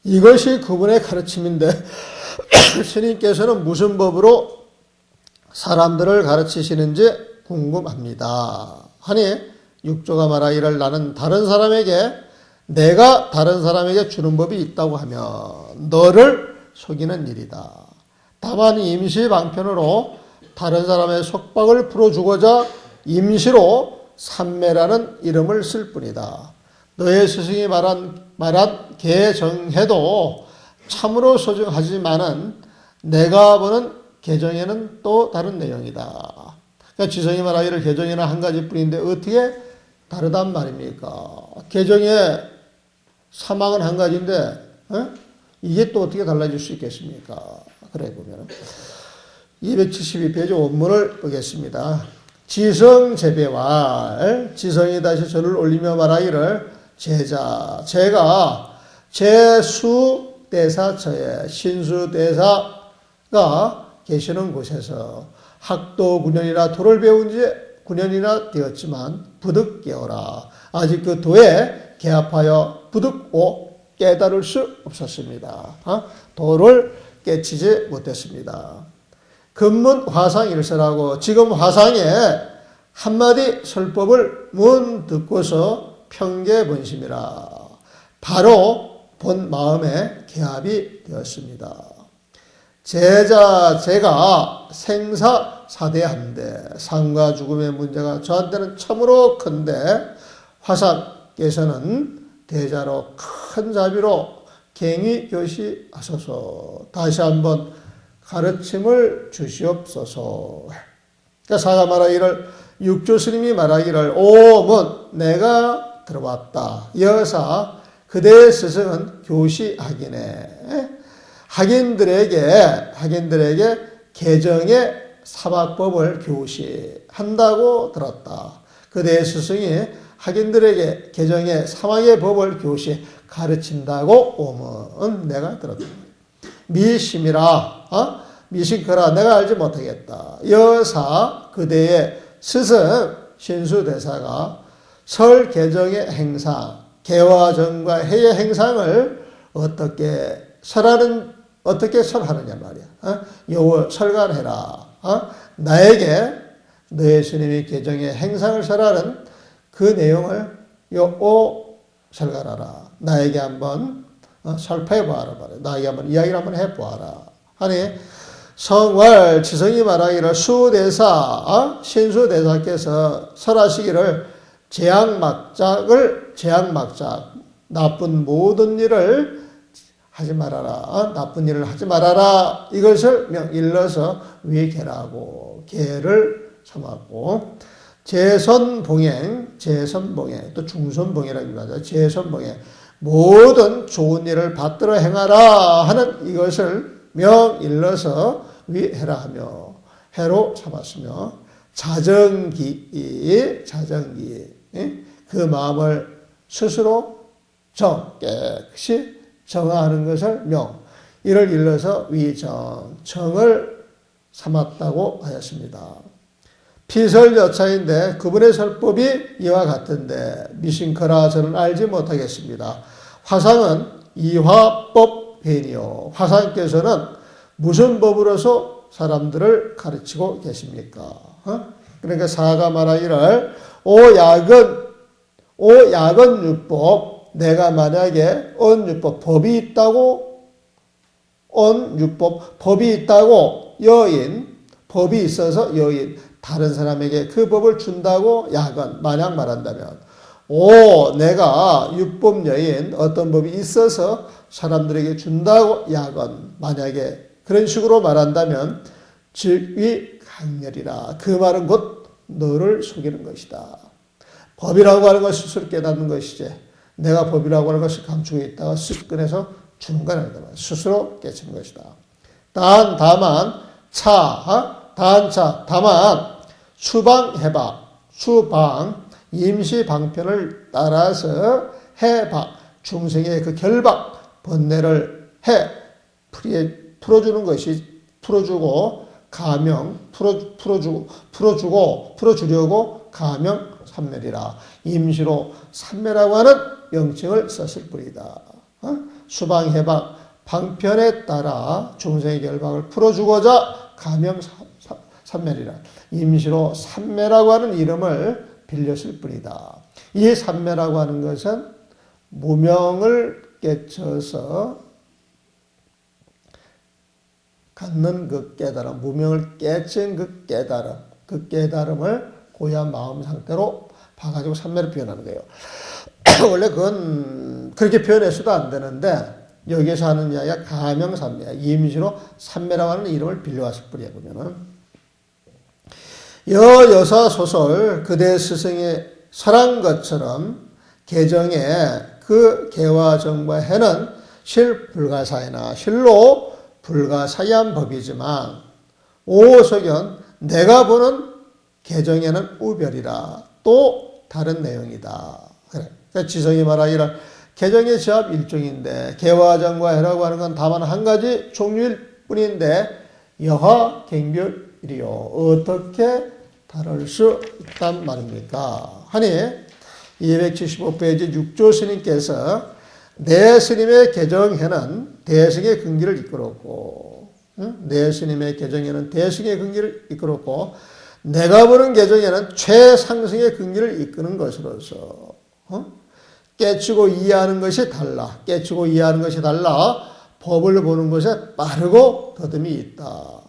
Speaker 1: 이것이 그분의 가르침인데 스님께서는 무슨 법으로 사람들을 가르치시는지 궁금합니다. 하니 육조가 말하기를 나는 내가 다른 사람에게 주는 법이 있다고 하면 너를 속이는 일이다. 다만 임시 방편으로 다른 사람의 속박을 풀어주고자 임시로 삼매라는 이름을 쓸 뿐이다. 너의 스승이 말한 개정해도 참으로 소중하지만은 내가 보는 개정에는 또 다른 내용이다. 그러니까 지성이 말하기를 개정에는 한 가지뿐인데 어떻게 다르단 말입니까? 개정에 사막은 한 가지인데 이게 또 어떻게 달라질 수 있겠습니까? 그래 보면 272페이지 원문을 보겠습니다. 지성재배왈 지성이 다시 절을 올리며 말하기를 제가 제수대사처에 신수대사가 계시는 곳에서 학도 9년이나 도를 배운 지 9년이나 되었지만 부득 깨어라. 아직 그 도에 개합하여 부득고 깨달을 수 없었습니다. 도를 깨치지 못했습니다. 근문 화상 일설하고 지금 화상에 한마디 설법을 문 듣고서 평계본심이라 바로 본 마음에 개합이 되었습니다. 제가 생사사대한데 삶과 죽음의 문제가 저한테는 참으로 큰데 화상께서는 대자로 큰 자비로 갱의교시하소서 다시 한번 가르침을 주시옵소서. 그러니까 사가 말하기를 육조 스님이 말하기를 오문 내가 들어왔다. 여사 그대의 스승은 교시하기네. 학인들에게 개정의 사박법을 교시한다고 들었다. 그대의 스승이 학인들에게 개정의 사막의 법을 교시 가르친다고 오문 내가 들었다. 미심이라 미심커라 내가 알지 못하겠다. 여사 그대의 스승 신수대사가 설 개정의 행상 개화정과 해의 행상을 어떻게 설하느냐 말이야. 여호 설관해라. 나에게 너의 스님이 개정의 행상을 설하는 그 내용을 여호 설관하라. 나에게 한번 설파해 보아라 말이야. 나에게 한번 이야기를 한번 해 보아라. 하니 성월 지성이 말하기를 수대사 신수대사께서 설하시기를 재앙막작 나쁜 모든 일을 하지 말아라. 나쁜 일을 하지 말아라. 이것을 일러서 위계라고 계를 삼았고 재선봉행 또 중선봉행이라고 하죠. 재선봉행 모든 좋은 일을 받들어 행하라 하는 이것을 일러서 위해라 하며 해로 삼았으며 자정기 그 마음을 스스로 깨끗이 정하는 것을 이를 일러서 정을 삼았다고 하였습니다. 피설여차인데 그분의 설법이 이와 같은데 미신커라 저는 알지 못하겠습니다. 화상은 이화법 회니요. 화상께서는 무슨 법으로서 사람들을 가르치고 계십니까? 그러니까 사가 말하기를 오야건 율법 내가 만약에 언율법 법이 있다고 여인 법이 있어서 여인 다른 사람에게 그 법을 준다고 야건 만약 말한다면 내가 율법 여인 어떤 법이 있어서 사람들에게 준다고 야건 만약에 그런 식으로 말한다면 즉위 강렬이라 그 말은 곧 너를 속이는 것이다. 법이라고 하는 것을 스스로 깨닫는 것이지 내가 법이라고 하는 것을 감추고 있다가 쓱 꺼내서 주는 건 아니다. 스스로 깨치는 것이다. 다만 수방 임시 방편을 따라서 해박 중생의 그 결박 번뇌를 풀어주는 것이 풀어주고 가명 풀어주려고 가명 삼멸이라 임시로 삼멸이라고 하는 명칭을 썼을 뿐이다. 수방 해박 방편에 따라 중생의 결박을 풀어주고자 가명 삼멸이라 임시로 삼매라고 하는 이름을 빌렸을 뿐이다. 이 삼매라고 하는 것은 무명을 깨쳐서 갖는 그 깨달음, 무명을 깨친 그 깨달음을 고유한 마음 상태로 봐가지고 삼매를 표현하는 거예요. 원래 그건 그렇게 표현해서도 안 되는데 여기서 하는 이야기가 가명삼매야. 임시로 삼매라고 하는 이름을 빌려왔을 뿐이야. 보면은 여사 소설 그대 스승이 설한 것처럼 개정에 그 개와 정과 해는 실불가사이나 실로 불가사의한 법이지만 오석연 내가 보는 개정에는 우별이라 또 다른 내용이다. 그래. 그러니까 지성이 말하기를 개정의 제합 일종인데 개와 정과 해라고 하는 건 다만 한 가지 종류일 뿐인데 여하 갱별이요. 어떻게 다룰 수 있단 말입니까? 하니 275페이지 육조 스님께서 내 스님의 개정해는 대승의 근기를 이끌었고 내 스님의 개정에는 대승의 근기를 이끌었고 내가 보는 개정에는 최상승의 근기를 이끄는 것으로서 깨치고 이해하는 것이 달라. 깨치고 이해하는 것이 달라. 법을 보는 것에 빠르고 더듬이 있다.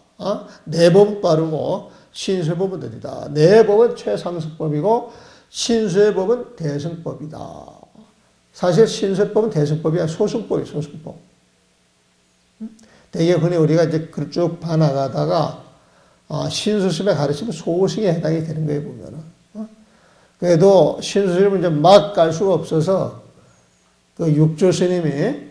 Speaker 1: 내 법은 빠르고 신수의 법은 느리다. 내 법은 최상승법이고 신수의 법은 대승법이다. 사실 신수의 법은 대승법이 아니라 소승법이에요. 소승법. 되게 흔히 우리가 이제 쭉 봐나가다가 신수심의 가르침은 소승에 해당이 되는 거예요. 보면은. 그래도 신수심을 이제 막 갈 수가 없어서 그 육조 스님이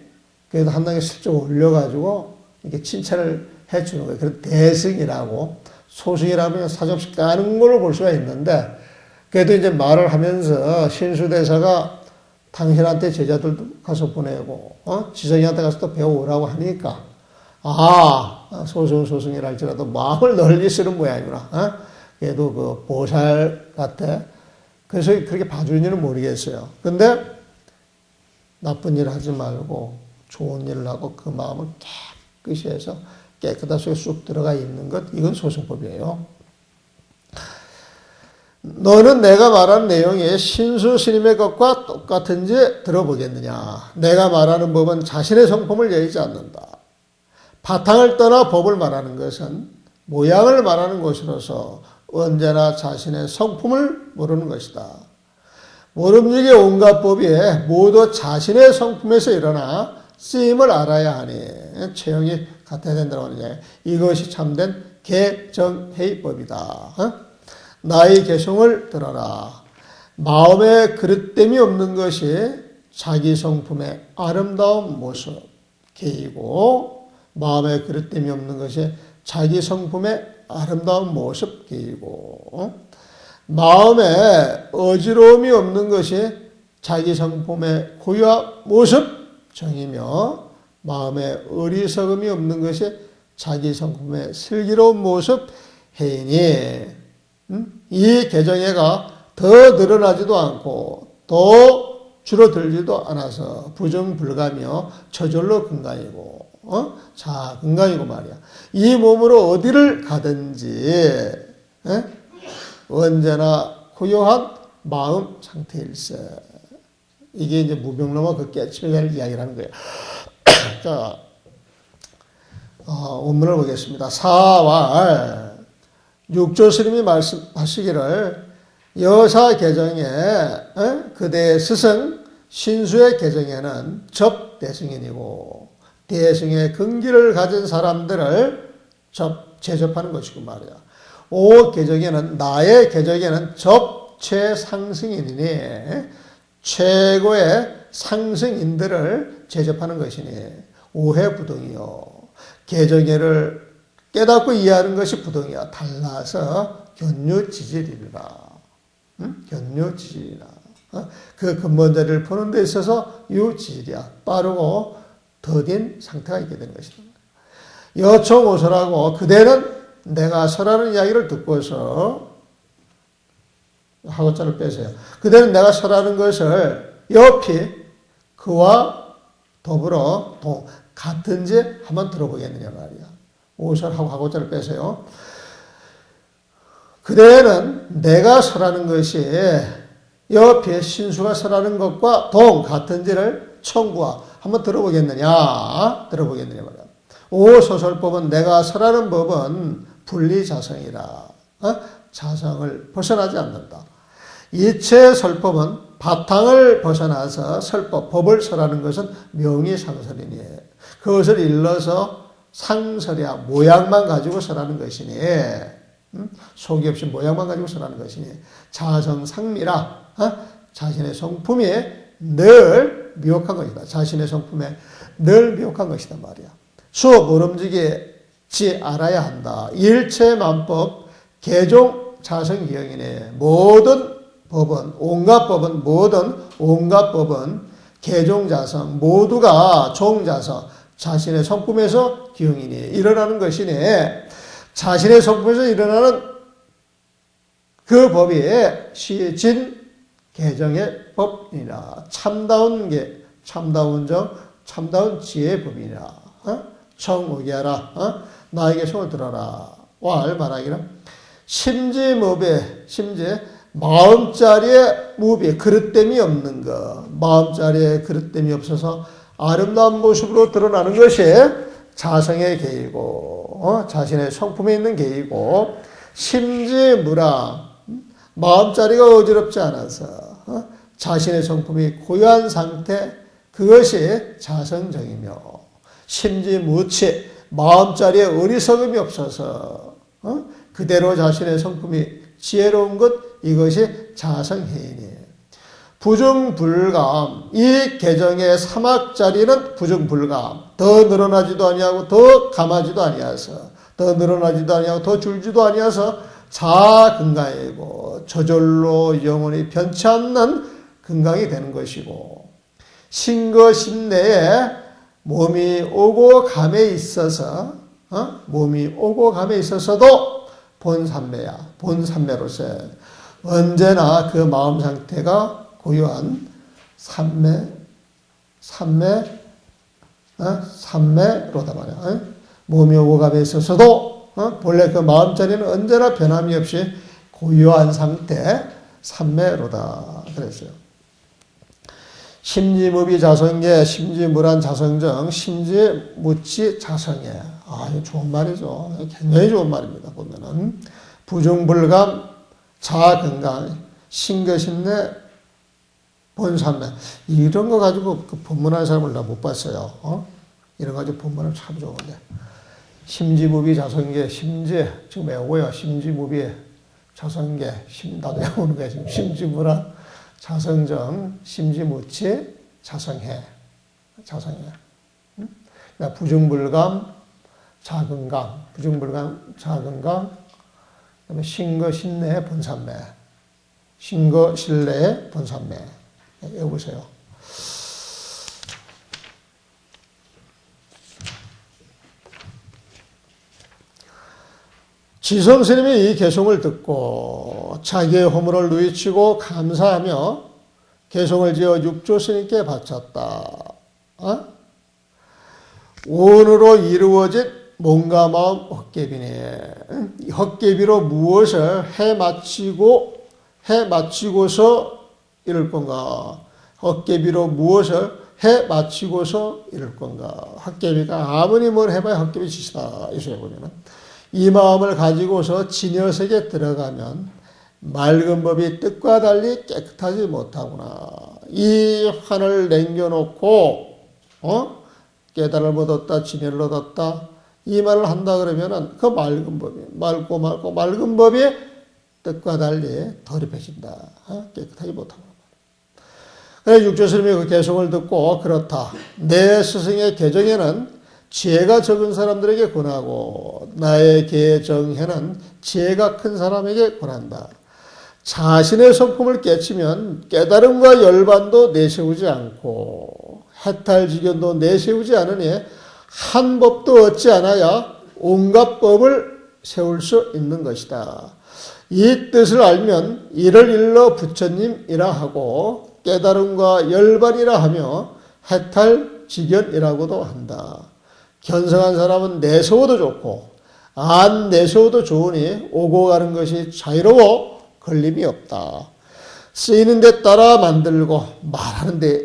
Speaker 1: 그래도 한 단계 슬쩍 올려가지고 이렇게 칭찬을 해주는 거예요. 그래서 대승이라고 소승이라면 사정없이 까는 걸로 볼 수가 있는데 그래도 이제 말을 하면서 신수대사가 당신한테 제자들도 가서 보내고 지성이한테 가서 또 배워오라고 하니까 소승소승이라 할지라도 마음을 널리 쓰는 모양이구나. 얘도 그 보살 같아. 그래서 그렇게 봐주는지는 모르겠어요. 근데 나쁜 일 하지 말고 좋은 일을 하고 그 마음을 깨끗이 해서 깨끗한 속에 쑥 들어가 있는 것, 이건 소승법이에요. 너는 내가 말하는 내용이 신수 스님의 것과 똑같은지 들어보겠느냐. 내가 말하는 법은 자신의 성품을 여의지 않는다. 바탕을 떠나 법을 말하는 것은 모양을 말하는 것으로서 언제나 자신의 성품을 모르는 것이다. 모름지기 온갖 법이 모두 자신의 성품에서 일어나 쓰임을 알아야 하니 체형이 같아야 된다고 하느냐. 이것이 참된 개정회의법이다. 나의 개성을 들어라. 마음에 그릇됨이 없는 것이 자기 성품의 아름다운 모습 개이고, 마음에 그릇됨이 없는 것이 자기 성품의 아름다운 모습 개이고, 마음에 어지러움이 없는 것이 자기 성품의 고유한 모습 정이며, 마음에 어리석음이 없는 것이 자기 성품의 슬기로운 모습 해이니, 이 개정애가 더 늘어나지도 않고 더 줄어들지도 않아서 부정불가며 저절로 건강이고, 건강이고 말이야. 이 몸으로 어디를 가든지 언제나 고요한 마음 상태일세. 이게 이제 무병로마 그 깨침에 대한 이야기를 하는 거예요. 자, 원문을 보겠습니다. 4왈 육조 스님이 말씀하시기를 여사 개정에 그대의 스승 신수의 개정에는 접대승인이고 대승의 근기를 가진 사람들을 제접하는 것이고 말이야. 오 개정에는 나의 개정에는 접최상승인이니 최고의 상승인들을 제접하는 것이니 오해부동이요. 개정에를 깨닫고 이해하는 것이 부동이야. 달라서 견유지질이라. 견유지질이라. 그 근본자리를 푸는 데 있어서 유지질이야. 빠르고 더딘 상태가 있게 되는 것이다. 여청오설하고 그대는 내가 설하는 이야기를 듣고서 하고자를 빼세요. 그대는 내가 설하는 것을 옆이 그와 더불어 같은지 한번 들어보겠느냐 말이야. 오설하고 하고자를 빼세요. 그대는 내가 설하는 것이 옆에 신수가 설하는 것과 같은지를 청구하 한번 들어보겠느냐 말이야. 오소설법은 내가 설하는 법은 분리자성이라. 자성을 벗어나지 않는다. 이체설법은 바탕을 벗어나서 법을 설하는 것은 명의상설이니 그것을 일러서 상설이야 모양만 가지고 설하는 것이니 속이 없이 모양만 가지고 설하는 것이니 자성상미라. 자신의 성품이 늘 미혹한 것이다. 자신의 성품에 늘 미혹한 것이다 말이야. 수업 모름지기 알아야 한다. 일체만법 개종 자성기형이네. 모든 법은 온갖 법은 개종자성 모두가 종자성 자신의 성품에서 기형이니 일어나는 것이네. 자신의 성품에서 일어나는 그 법이 시진 개정의 법이라. 참다운 정, 참다운 지혜의 법이라. 청오기하라. 나에게 손을 들어라. 왈 말하기는 심지무비 마음자리에 무비 그릇됨이 없는 것. 마음자리에 그릇됨이 없어서 아름다운 모습으로 드러나는 것이 자성의 계이고 자신의 성품에 있는 계이고 심지무라 마음자리가 어지럽지 않아서 자신의 성품이 고요한 상태 그것이 자성정이며 심지무치 마음자리에 어리석음이 없어서 그대로 자신의 성품이 지혜로운 것 이것이 자성해이니 부정불감 이 개정의 사막자리는 부정불감 더 늘어나지도 아니하고 더 감하지도 아니하서 더 늘어나지도 아니하고 더 줄지도 아니하서 자건강이고 저절로 영원히 변치 않는 건강이 되는 것이고 신거심내에 몸이 오고 감에 있어서 몸이 오고 감에 있어서도 본삼매야. 본삼매로서 언제나 그 마음 상태가 고요한 삼매로다 말이야. 몸이 오고 감에 있어서도 본래 그 마음자리는 언제나 변함이 없이 고요한 상태 삼매로다 그랬어요. 심지무비 자성계, 심지무란 자성정, 심지무치 자성해. 이거 좋은 말이죠. 굉장히 좋은 말입니다. 보면은 부중불감, 자건강, 신거신내, 본삼매. 이런 거 가지고 그 본문하는 사람을 나 못 봤어요. 이런 거 가지고 본문은 참 좋은데. 심지무비 자성계, 심지 지금 외우고요. 심지무비 자성계, 나도 외우는 거야 지금. 심지무란 자성정, 심지무치, 자성해. 그러니까 부중불감, 자건강, 부중불감, 자건강, 그다음에 신거, 신내, 본삼매. 신거, 신내, 본삼매. 외워보세요. 지성스님이 이 개송을 듣고 자기의 허물을 누이치고 감사하며 개송을 지어 육조스님께 바쳤다. 원으로 이루어진 몸과 마음 헛개비니 헛개비로 무엇을 해마치고서 이룰 건가? 헛개비로 무엇을 해마치고서 이룰 건가? 헛개비가 아무리 뭘 해봐야 헛개비 짓이다. 이소에 보면은 이 마음을 가지고서 진여석에 들어가면 맑은 법이 뜻과 달리 깨끗하지 못하구나. 이 환을 남겨놓고 깨달음을 얻었다, 진여를 얻었다 이 말을 한다 그러면은 그 맑은 법이 맑고 맑은 법이 뜻과 달리 더럽혀진다. 깨끗하지 못하구나. 그래서 육조스님이 그 개송을 듣고 그렇다. 내 스승의 개정에는 지혜가 적은 사람들에게 권하고 나의 개정에는 지혜가 큰 사람에게 권한다. 자신의 성품을 깨치면 깨달음과 열반도 내세우지 않고 해탈지견도 내세우지 않으니 한 법도 얻지 않아야 온갖 법을 세울 수 있는 것이다. 이 뜻을 알면 이를 일러 부처님이라 하고 깨달음과 열반이라 하며 해탈지견이라고도 한다. 견성한 사람은 내세워도 좋고 안 내세워도 좋으니 오고 가는 것이 자유로워 걸림이 없다. 쓰이는 데 따라 만들고 말하는 데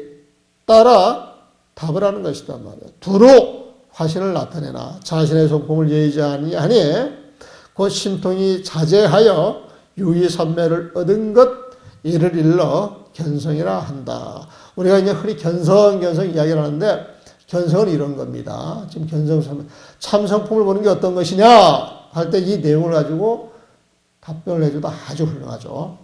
Speaker 1: 따라 답을 하는 것이다 말이야. 두루 화신을 나타내나 자신의 성품을 예의지 아니하니 곧 신통이 자제하여 유의선매를 얻은 것 이를 일러 견성이라 한다. 우리가 이제 흔히 견성 이야기를 하는데 견성은 이런 겁니다. 지금 견성 참성품을 보는 게 어떤 것이냐 할 때 이 내용을 가지고 답변을 해줘도 아주 훌륭하죠.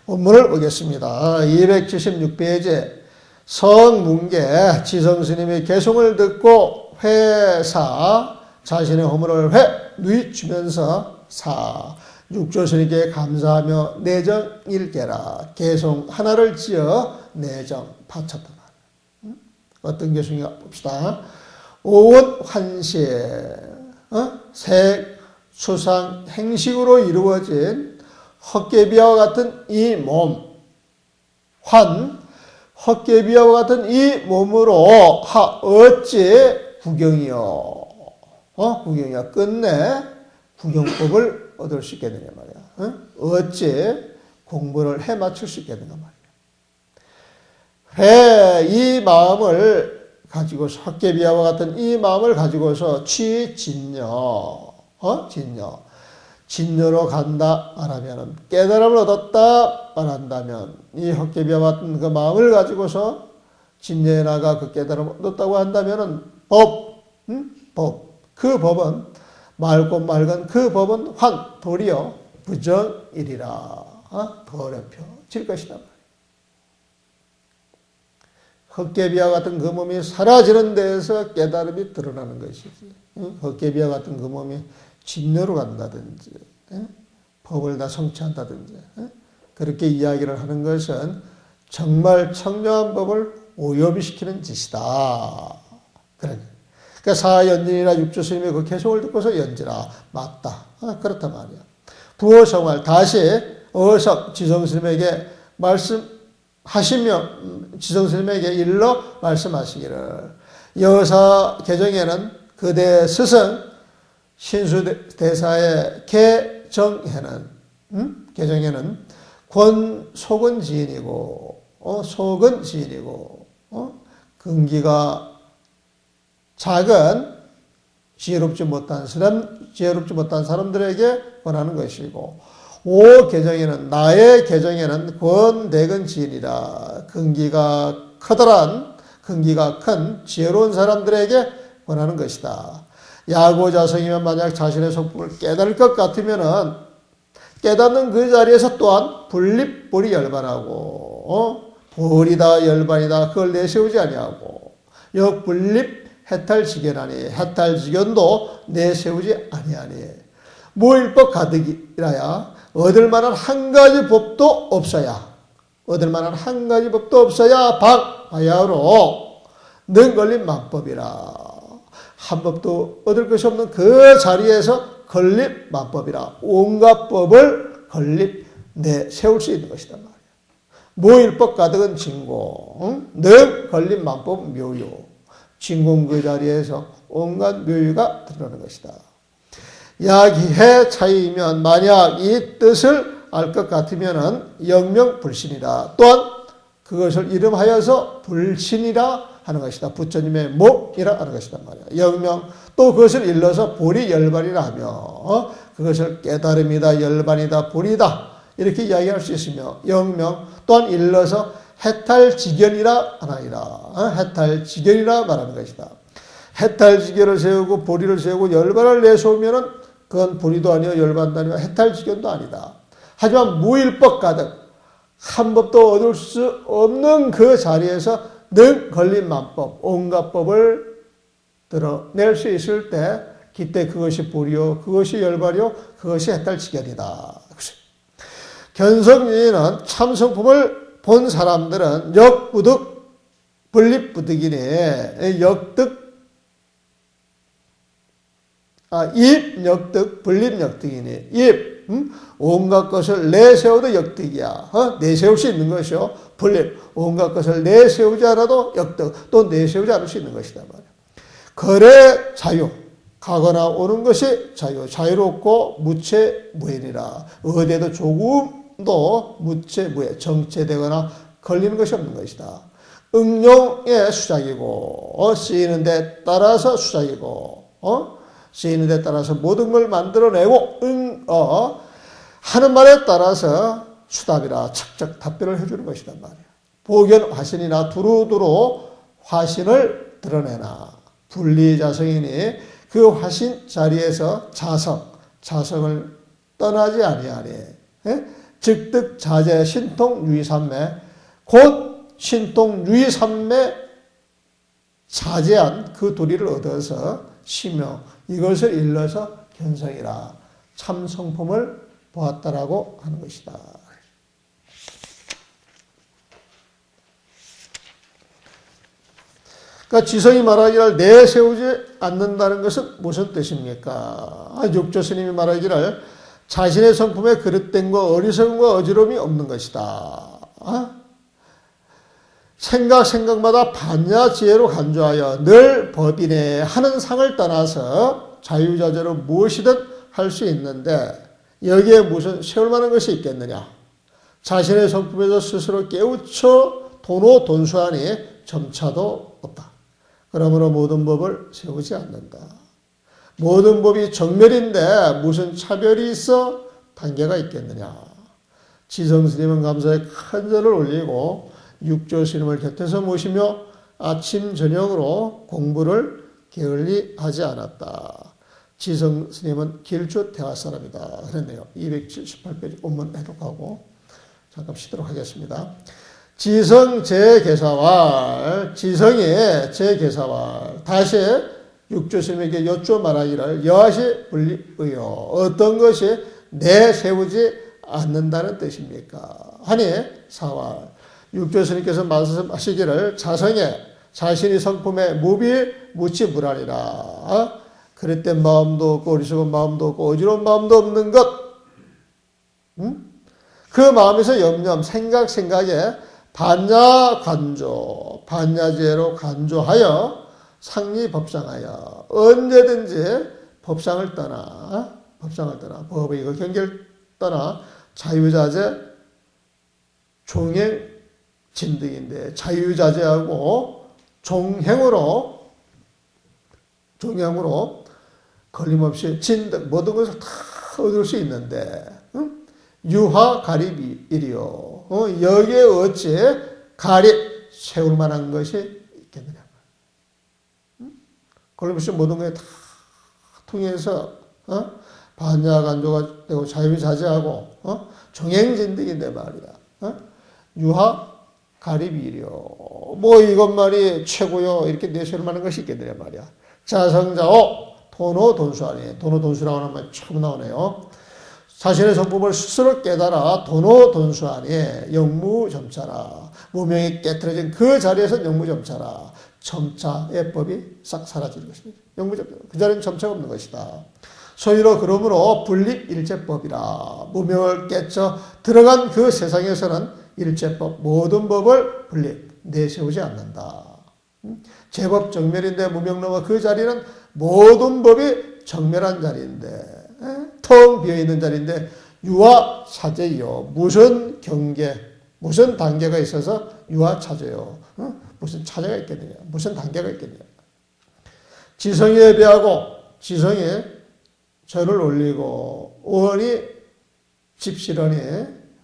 Speaker 1: 원문을 보겠습니다. 276페이지 성문계 지성스님의 개송을 듣고 회사 자신의 허물을 누이주면서 사 육조스님께 감사하며 내정 일개라 개송 하나를 지어 내정 바쳤다. 어떤 개송인가 봅시다. 오원 환시 색, 수상, 행식으로 이루어진 헛개비와 같은 이 몸, 헛개비와 같은 이 몸으로 어찌 구경이요. 구경이야. 끝내 구경법을 얻을 수 있겠느냐 말이야. 어찌 공부를 해 맞출 수 있겠는가 말이야. 이 마음을 가지고서 헛개비와 같은 이 마음을 가지고서 취진여, 진여로 간다 말하면은 깨달음을 얻었다 말한다면 이 헛개비와 같은 그 마음을 가지고서 진여에 나가 그 깨달음을 얻었다고 한다면은 그 법은 맑고 맑은 그 법은 도리어 부정이리라 더럽혀질 것이다. 헛개비와 같은 그 몸이 사라지는 데에서 깨달음이 드러나는 것이지. 헛개비와 같은 그 몸이 진여로 간다든지 법을 다 성취한다든지 그렇게 이야기를 하는 것은 정말 청량한 법을 오염이 시키는 짓이다. 그러니까 사연진이나 육조스님의 그 개송을 듣고서 연지라 맞다. 그렇단 말이야. 부어성활 다시 어석 지성스님에게 말씀하시며 지성스님에게 일러 말씀하시기를 여사 개정에는 그대 스승 신수대사의 개정에는 속은 지인이고 속은 지인이고 근기가 작은 지혜롭지 못한 사람들에게 권하는 것이고 오 개정에는 나의 개정에는 권대근 지인이라 근기가 큰 지혜로운 사람들에게 권하는 것이다. 야고자성이면 만약 자신의 성품을 깨달을 것 같으면은 깨닫는 그 자리에서 또한 불립불이 열반하고 불이다 열반이다 그걸 내세우지 아니하고 역불립 해탈지견하니 해탈지견도 내세우지 아니하니 무일법 가득이라야 얻을 만한 한 가지 법도 없어야 바야흐로 능 걸린 만법이라 한 법도 얻을 것이 없는 그 자리에서 건립 만법이라 온갖 법을 건립 내세울 수 있는 것이다 말이야. 무일법 가득은 진공 능 걸린 만법 묘유 진공 그 자리에서 온갖 묘유가 드러나는 것이다. 야기해 차이면 만약 이 뜻을 알 것 같으면은 영명불신이라 또한 그것을 이름하여서 불신이라 하는 것이다. 부처님의 목이라 하는 것이다 말이야. 영명 또 그것을 일러서 불이 열반이라 하며 그것을 깨달음이다 열반이다 불이다 이렇게 이야기할 수 있으며 영명 또한 일러서 해탈지견이라 하나이라 해탈지견이라 말하는 것이다. 해탈지견을 세우고 불의를 세우고 열반을 내세우면은 그건 불의도 아니요 열반도 아니고 해탈지견도 아니다. 하지만 무일법 가득 한 법도 얻을 수 없는 그 자리에서 능 걸린 만법 온갖 법을 드러낼 수 있을 때 그때 그것이 불이요 그것이 열반이요 그것이 해탈지견이다. 견성진은 참성품을 본 사람들은 역부득 분립부득이네 입역득 분립역득이네 입 온갖 것을 내세워도 역득이야. 내세울 수 있는 것이요. 분립 온갖 것을 내세우지 않아도 역득 또 내세우지 않을 수 있는 것이다 말이야. 거래 자유 가거나 오는 것이 자유롭고 무체무해니라. 어디에도 조금도 무체무해 정체되거나 걸리는 것이 없는 것이다. 응용의 수작이고 쓰이는 데 따라서 수작이고 쓰이는 데 따라서 모든 걸 만들어내고 하는 말에 따라서 수답이라 척척 답변을 해주는 것이란 말이야. 보견 화신이나 두루두루 화신을 드러내나 분리자성이니 그 화신 자리에서 자성을 떠나지 아니하니 즉득자재 신통유의삼매 곧 신통유의삼매 자제한 그 도리를 얻어서 시며 이것을 일러서 견성이라 참성품을 보았다라고 하는 것이다. 그러니까 지성이 말하기를 내세우지 않는다는 것은 무슨 뜻입니까? 육조스님이 말하기를 자신의 성품에 그릇됨과 어리석음과 어지러움이 없는 것이다. 생각마다 반야지혜로 간주하여 늘 법인에 하는 상을 떠나서 자유자재로 무엇이든 할 수 있는데 여기에 무슨 세울 만한 것이 있겠느냐. 자신의 성품에서 스스로 깨우쳐 돈수하니 점차도 없다. 그러므로 모든 법을 세우지 않는다. 모든 법이 정멸인데 무슨 차별이 있어 단계가 있겠느냐. 지성스님은 감사에 큰 절을 올리고 육조스님을 곁에서 모시며 아침 저녁으로 공부를 게을리 하지 않았다. 지성스님은 길주 대화 사람이다. 그랬네요. 278페이지 원문 해독하고 잠깐 쉬도록 하겠습니다. 지성이 제개사왈 다시 육조스님에게 여쭈어 말하기를 여하시 분리의요 어떤 것이 내세우지 않는다는 뜻입니까? 하니 사왈 육조 스님께서 말씀하시기를 자성에 자신이 성품에 무비무치무라니라. 그릇된 마음도 없고 어리석은 마음도 없고 어지러운 마음도 없는 것. 그 마음에서 염려, 생각에 반야관조, 반야제로 간조하여 상리법상하여 언제든지 법상을 떠나 법의 그 경계를 떠나 자유자재 종행 진득인데 자유자재하고 종행으로 걸림없이 진득 모든 것을 다 얻을 수 있는데 유하가립이리요. 여기에 어찌 가립 세울 만한 것이 있겠느냐. 걸림없이 모든 것에 다 통해서 반야간조가 되고 자유자재하고 종행진득인데 말이야. 유하가립이리요. 뭐 이것만이 최고요. 이렇게 내세울 만한 것이 있겠느냐 말이야. 자성자오 도노돈수 도노돈수라고 하는 말이 처음 나오네요. 자신의 성품을 스스로 깨달아 도노돈수하니 영무점차라. 무명이 깨트려진 그 자리에서 영무점차라. 점차의 법이 싹 사라질 것입니다. 영무점차. 그 자리는 점차가 없는 것이다. 소위로 그러므로 분립일체법이라. 무명을 깨쳐 들어간 그 세상에서는 일체법 모든 법을 분립 내세우지 않는다. 제법 정멸인데 무명 넘어 그 자리는 모든 법이 정멸한 자리인데 텅 비어있는 자리인데 유아차제요. 무슨 경계 무슨 단계가 있어서 유아차제요. 무슨 차제가 있겠느냐. 무슨 단계가 있겠느냐. 지성에 비하고 지성에 절을 올리고 원이 집시러니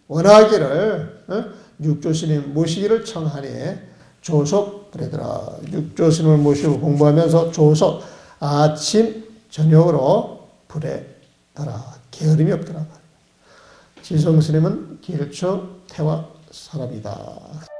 Speaker 1: 원하기를 육조스님 모시기를 청하니 조속 그러더라. 육조스님을 모시고 공부하면서 조속 아침 저녁으로 부래더라. 게으름이 없더라. 지성스님은 길초 태화 사람이다.